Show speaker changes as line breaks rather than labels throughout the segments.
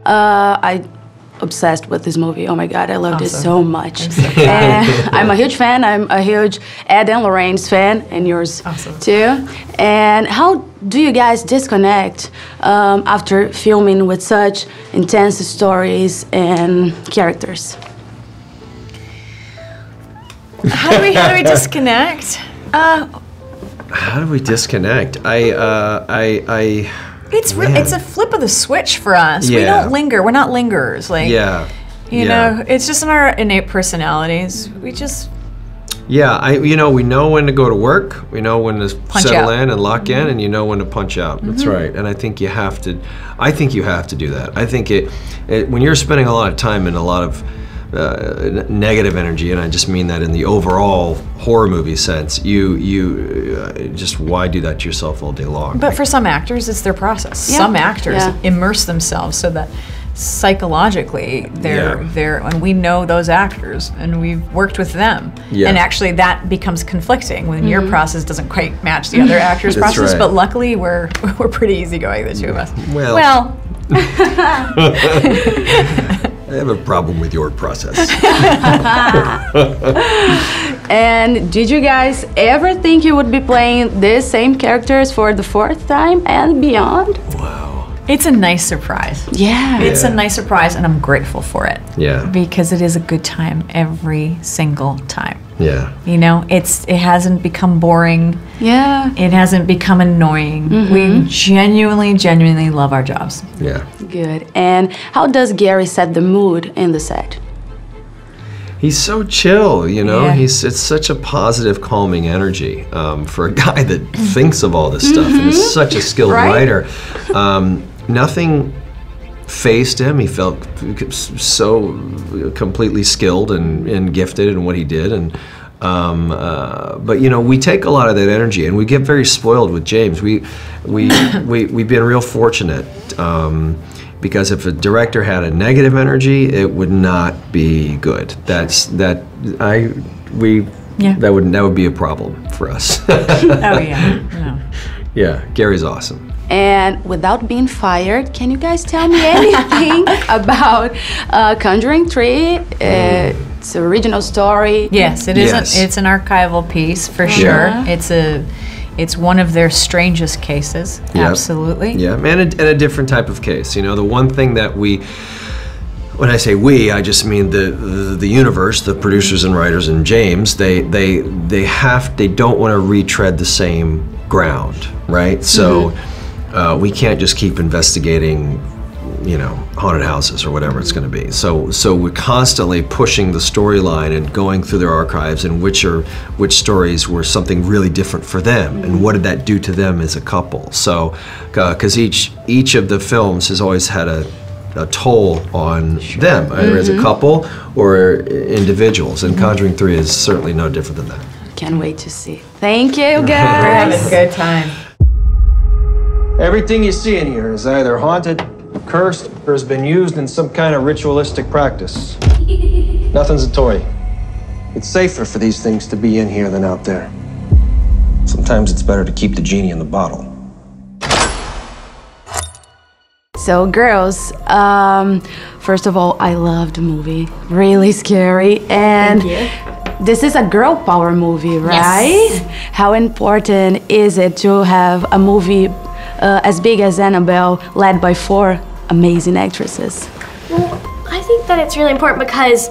I obsessed with this movie. Oh my God, I loved it so much. And I'm a huge fan. I'm a huge Ed and Lorraine's fan, and yours too. And how do you guys disconnect after filming with such intense stories and characters?
How do we disconnect?
How do we disconnect?
It's a flip of the switch for us.
Yeah.
We don't linger. We're not lingerers. Like, you know, it's just in our innate personalities. We just.
Yeah, we know when to go to work. We know when to settle in and lock in, and you know when to punch out. That's right. And I think you have to. I think you have to do that. I think when you're spending a lot of time in a lot of negative energy, and I just mean that in the overall horror movie sense, you just, why do that to yourself all day long?
But for some actors, it's their process. Yeah. Some actors immerse themselves so that psychologically and we know those actors and we've worked with them. Yeah. And actually that becomes conflicting when your process doesn't quite match the other actor's process. Right. But luckily we're pretty easygoing, the two of us. Well.
I have a problem with your process.
And did you guys ever think you would be playing these same characters for the 4th time and beyond?
Wow.
It's a nice surprise.
Yeah.
It's a nice surprise, and I'm grateful for it.
Yeah.
Because it is a good time every single time.
Yeah.
You know, it hasn't become boring.
Yeah.
It hasn't become annoying. We genuinely love our jobs.
Yeah.
Good. And how does Gary set the mood in the set?
He's so chill, you know. Yeah. It's such a positive, calming energy for a guy that thinks of all this stuff and is such a skilled writer. Nothing faced him. He felt so completely skilled and gifted in what he did. And but you know, we take a lot of that energy, and we get very spoiled with James. We've been real fortunate. Because if a director had a negative energy, it would not be good. That would be a problem for us. Yeah, Gary's awesome.
And without being fired, can you guys tell me anything about Conjuring 3? It's an original story.
Yes, it is. Yes. It's an archival piece for sure. It's one of their strangest cases, absolutely. Yeah,
and a different type of case. You know, the one thing that when I say we, I just mean the universe, the producers and writers and James, they don't want to retread the same ground, right? So we can't just keep investigating, you know, haunted houses or whatever it's going to be. So we're constantly pushing the storyline and going through their archives and which stories were something really different for them and what did that do to them as a couple. So because each of the films has always had a toll on them, either as a couple or individuals, and Conjuring 3 is certainly no different than that.
Can't wait to see. Thank you, guys.
We're having a good time.
Everything you see in here is either haunted, cursed, or has been used in some kind of ritualistic practice. Nothing's a toy. It's safer for these things to be in here than out there. Sometimes it's better to keep the genie in the bottle.
So girls, first of all, I love the movie. Really scary. And this is a girl power movie, right? Yes. How important is it to have a movie as big as Annabelle, led by 4 amazing actresses?
Well, I think that it's really important because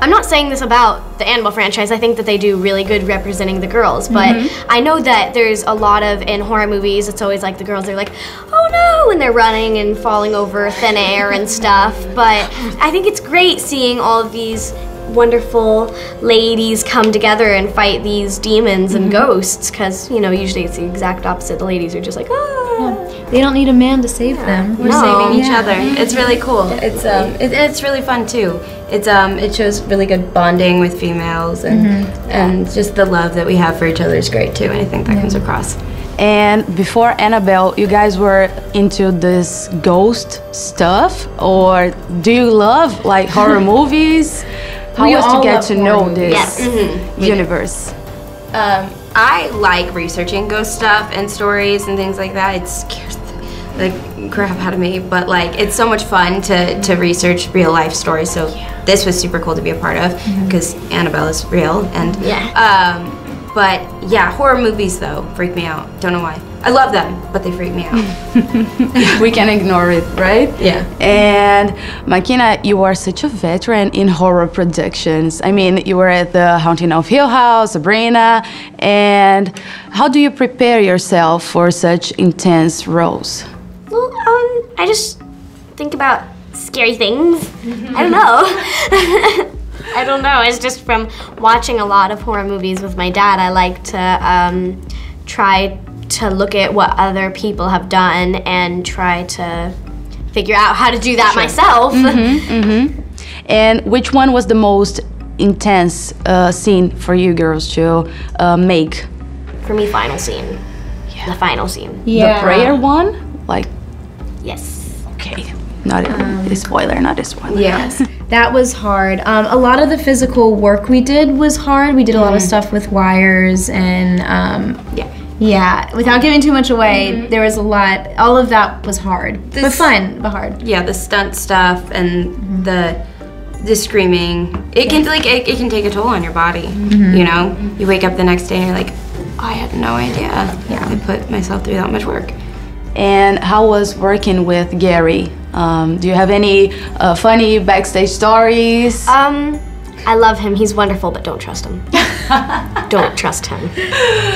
I'm not saying this about the Annabelle franchise. I think that they do really good representing the girls, but I know that there's a lot of, in horror movies, it's always like the girls are like, oh no, and they're running and falling over thin air and stuff, but I think it's great seeing all of these wonderful ladies come together and fight these demons and ghosts, because, you know, usually it's the exact opposite. The ladies are just like, ah.
They don't need a man to save them.
We're saving each other. It's really cool. It's really fun too. It shows really good bonding with females, and just the love that we have for each other is great too, and I think that comes across.
And before Annabelle, you guys were into this ghost stuff, or do you love like horror movies? How was to get to know this universe?
I like researching ghost stuff and stories and things like that. It scares the the crap out of me, but like it's so much fun to research real life stories. So this was super cool to be a part of because Annabelle is real, and but yeah, horror movies though freak me out. Don't know why. I love them, but they freak me out.
We can ignore it, right?
Yeah.
And Makina, you are such a veteran in horror productions. I mean, you were at the Haunting of Hill House, Sabrina, and how do you prepare yourself for such intense roles?
Well, I just think about scary things. I don't know. I don't know. It's just from watching a lot of horror movies with my dad. I like to try to look at what other people have done and try to figure out how to do that myself.
And which one was the most intense scene for you girls to make?
For me, final scene. Yeah. The final scene.
Yeah. The prayer one? Like?
Yes.
Okay. Not a spoiler, not a spoiler.
Yes. That was hard. A lot of the physical work we did was hard. We did a lot of stuff with wires and yeah, without giving too much away, there was a lot. All of that was hard, but fun, but hard.
Yeah, the stunt stuff and the screaming. It can it can take a toll on your body. You know, you wake up the next day and you're like, oh, I had no idea. Yeah, I put myself through that much work.
And how was working with Gary? Do you have any funny backstage stories?
I love him. He's wonderful, but don't trust him. Don't trust him.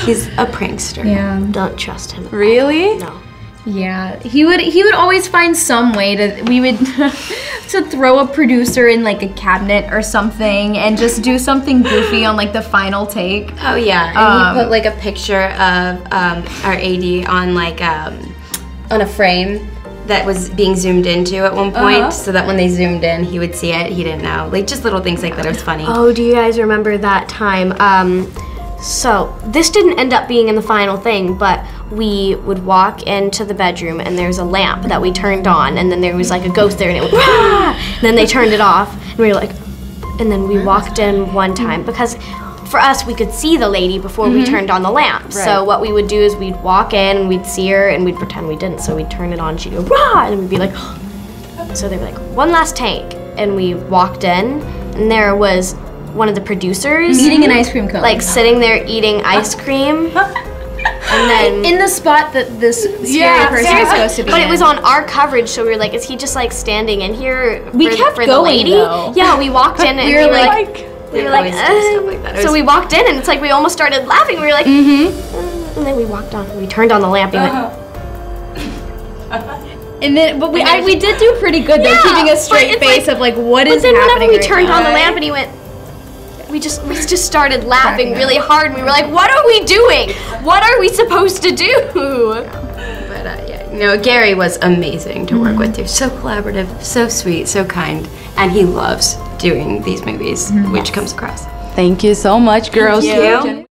He's a prankster.
Yeah.
Don't trust him.
Really?
No.
Yeah, he would always find some way to throw a producer in like a cabinet or something and just do something goofy on like the final take.
Oh yeah, and he put like a picture of our AD on like on a frame that was being zoomed into at one point, so that when they zoomed in, he would see it. He didn't know, like just little things like that. It was funny.
Oh, do you guys remember that time? So this didn't end up being in the final thing, but we would walk into the bedroom and there's a lamp that we turned on, and then there was like a ghost there and it went Rah! And then they turned it off and we were like, and then we walked in one time because for us we could see the lady before we turned on the lamp. Right. So what we would do is we'd walk in and we'd see her and we'd pretend we didn't. So we'd turn it on, she'd go Rah! And we'd be like, so they'd be like, one last take. And we walked in and there was one of the producers
eating an ice cream cone,
like sitting there eating ice cream, and then
in the spot that this scary person is supposed to be.
But it was on our coverage, so we were like, "Is he just like standing in here?"
We kept
for
going,
the lady.
though.
Yeah, we walked in and we were like, so we walked in and it's like we almost started laughing. We were like, and then we walked on. We turned on the lamp and
And then, but we did do pretty good though, keeping a straight face of like what is happening.
But then whenever we turned on the lamp and he went. We just started laughing really hard, and we were like, "What are we doing? What are we supposed to do?"
But yeah, you know, Gary was amazing to work with too. So collaborative, so sweet, so kind, and he loves doing these movies, which comes across.
Thank you so much, girls.
Thank you.